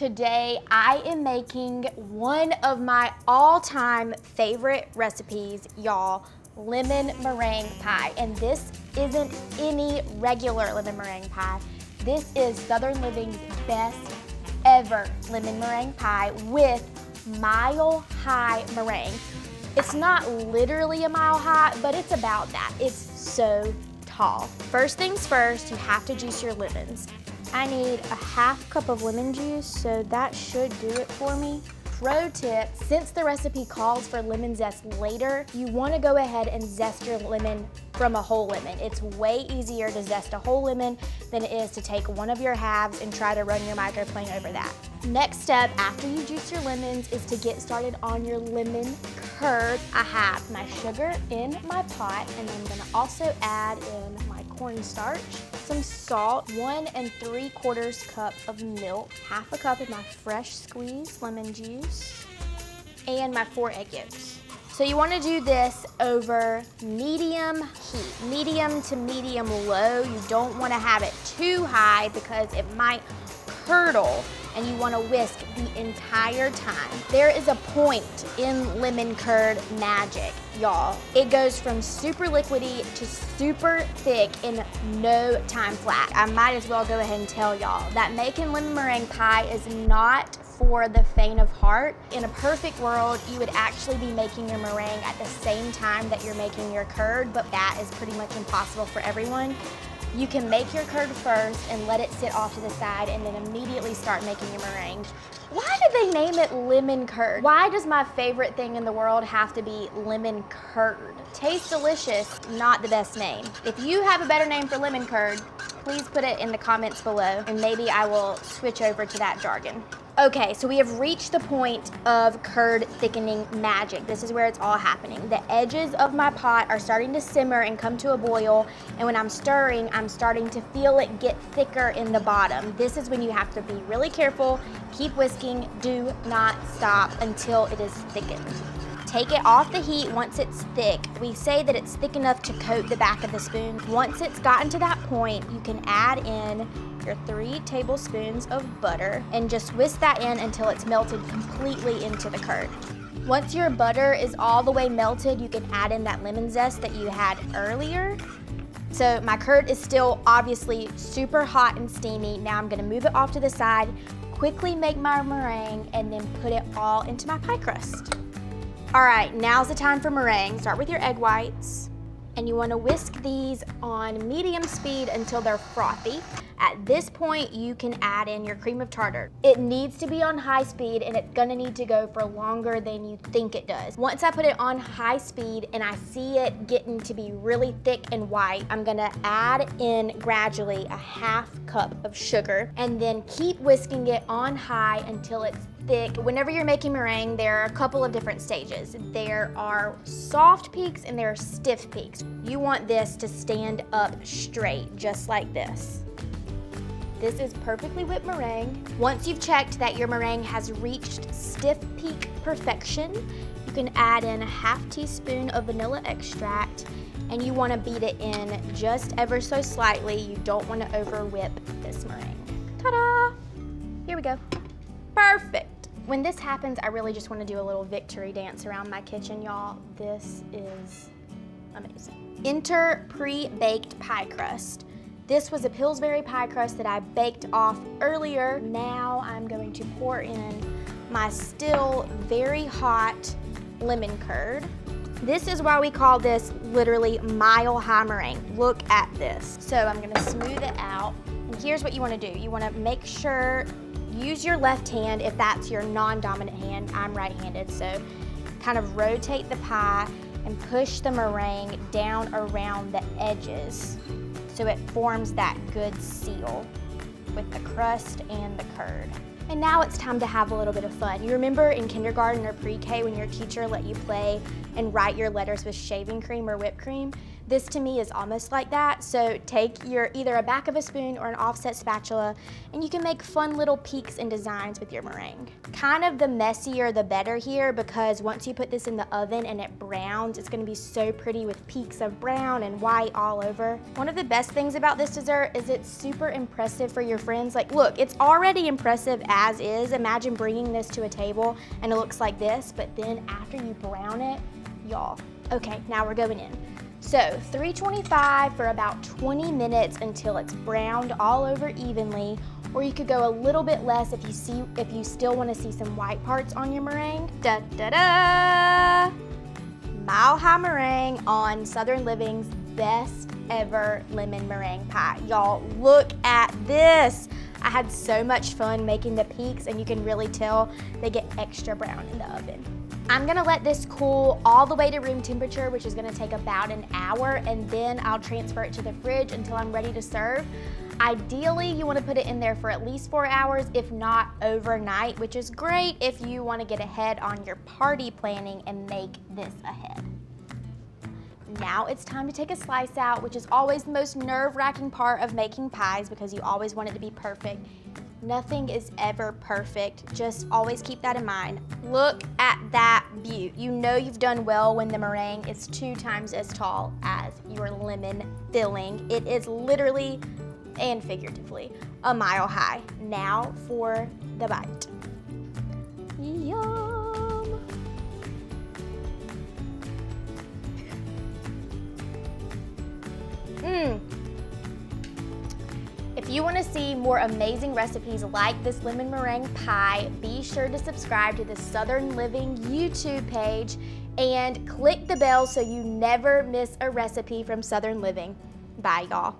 Today I am making one of my all-time favorite recipes, y'all, lemon meringue pie. And this isn't any regular lemon meringue pie. This is Southern Living's best ever lemon meringue pie with mile high meringue. It's not literally a mile high, but it's about that. It's so tall. First things first, you have to juice your lemons. I need a half cup of lemon juice, so that should do it for me. Pro tip, since the recipe calls for lemon zest later, you want to go ahead and zest your lemon from a whole lemon. It's way easier to zest a whole lemon than it is to take one of your halves and try to run your microplane over that. Next step, after you juice your lemons, is to get started on your lemon curd. I have my sugar in my pot, and I'm gonna also add in my cornstarch, some salt, 1 3/4 cup of milk, half a cup of my fresh squeezed lemon juice, and my 4 egg yolks. So you want to do this over medium heat, medium to medium low. You don't want to have it too high because it might curdle, and you want to whisk the entire time. There is a point in lemon curd magic, y'all. It goes from super liquidy to super thick in no time flat. I might as well go ahead and tell y'all that making lemon meringue pie is not for the faint of heart. In a perfect world, you would actually be making your meringue at the same time that you're making your curd, but that is pretty much impossible for everyone. You can make your curd first and let it sit off to the side and then immediately start making your meringue. Why did they name it lemon curd? Why does my favorite thing in the world have to be lemon curd? Tastes delicious, not the best name. If you have a better name for lemon curd, please put it in the comments below and maybe I will switch over to that jargon. Okay, so we have reached the point of curd thickening magic. This is where it's all happening. The edges of my pot are starting to simmer and come to a boil, and when I'm stirring, I'm starting to feel it get thicker in the bottom. This is when you have to be really careful, keep whisking, do not stop until it is thickened. Take it off the heat once it's thick. We say that it's thick enough to coat the back of the spoon. Once it's gotten to that point, you can add in your 3 tablespoons of butter and just whisk that in until it's melted completely into the curd. Once your butter is all the way melted, you can add in that lemon zest that you had earlier. So my curd is still obviously super hot and steamy. Now I'm gonna move it off to the side, quickly make my meringue, and then put it all into my pie crust. All right, now's the time for meringue. Start with your egg whites, and you wanna whisk these on medium speed until they're frothy. At this point, you can add in your cream of tartar. It needs to be on high speed, and it's gonna need to go for longer than you think it does. Once I put it on high speed and I see it getting to be really thick and white, I'm gonna add in gradually a half cup of sugar and then keep whisking it on high until it's thick. Whenever you're making meringue, there are a couple of different stages. There are soft peaks and there are stiff peaks. You want this to stand up straight, just like this. This is perfectly whipped meringue. Once you've checked that your meringue has reached stiff peak perfection, you can add in a half teaspoon of vanilla extract, and you want to beat it in just ever so slightly. You don't want to over whip this meringue. Ta-da! Here we go. Perfect. When this happens, I really just want to do a little victory dance around my kitchen, y'all. This is amazing. Enter pre-baked pie crust. This was a Pillsbury pie crust that I baked off earlier. Now I'm going to pour in my still very hot lemon curd. This is why we call this literally mile high meringue. Look at this. So I'm gonna smooth it out. And here's what you wanna do. You wanna make sure, use your left hand if that's your non-dominant hand. I'm right-handed, so kind of rotate the pie and push the meringue down around the edges, so it forms that good seal with the crust and the curd. And now it's time to have a little bit of fun. You remember in kindergarten or pre-K when your teacher let you play and write your letters with shaving cream or whipped cream? This to me is almost like that. So take your either a back of a spoon or an offset spatula, and you can make fun little peaks and designs with your meringue. Kind of the messier the better here, because once you put this in the oven and it browns, it's gonna be so pretty with peaks of brown and white all over. One of the best things about this dessert is it's super impressive for your friends. Like, look, it's already impressive as is. Imagine bringing this to a table and it looks like this, but then after you brown it, y'all. Okay, now we're going in. So 325 for about 20 minutes until it's browned all over evenly, or you could go a little bit less if you still want to see some white parts on your meringue. Da da da! Mile High Meringue on Southern Living's Best Ever Lemon Meringue Pie. Y'all, look at this. I had so much fun making the peaks, and you can really tell they get extra brown in the oven. I'm gonna let this cool all the way to room temperature, which is gonna take about an hour, and then I'll transfer it to the fridge until I'm ready to serve. Ideally, you wanna put it in there for at least 4 hours, if not overnight, which is great if you wanna get ahead on your party planning and make this ahead. Now it's time to take a slice out, which is always the most nerve-wracking part of making pies because you always want it to be perfect. Nothing is ever perfect, just always keep that in mind. Look at that beaut. You know you've done well when the meringue is 2 times as tall as your lemon filling. It is literally and figuratively a mile high. Now for the bite. Yum! If you want to see more amazing recipes like this lemon meringue pie, be sure to subscribe to the Southern Living YouTube page and click the bell so you never miss a recipe from Southern Living. Bye, y'all.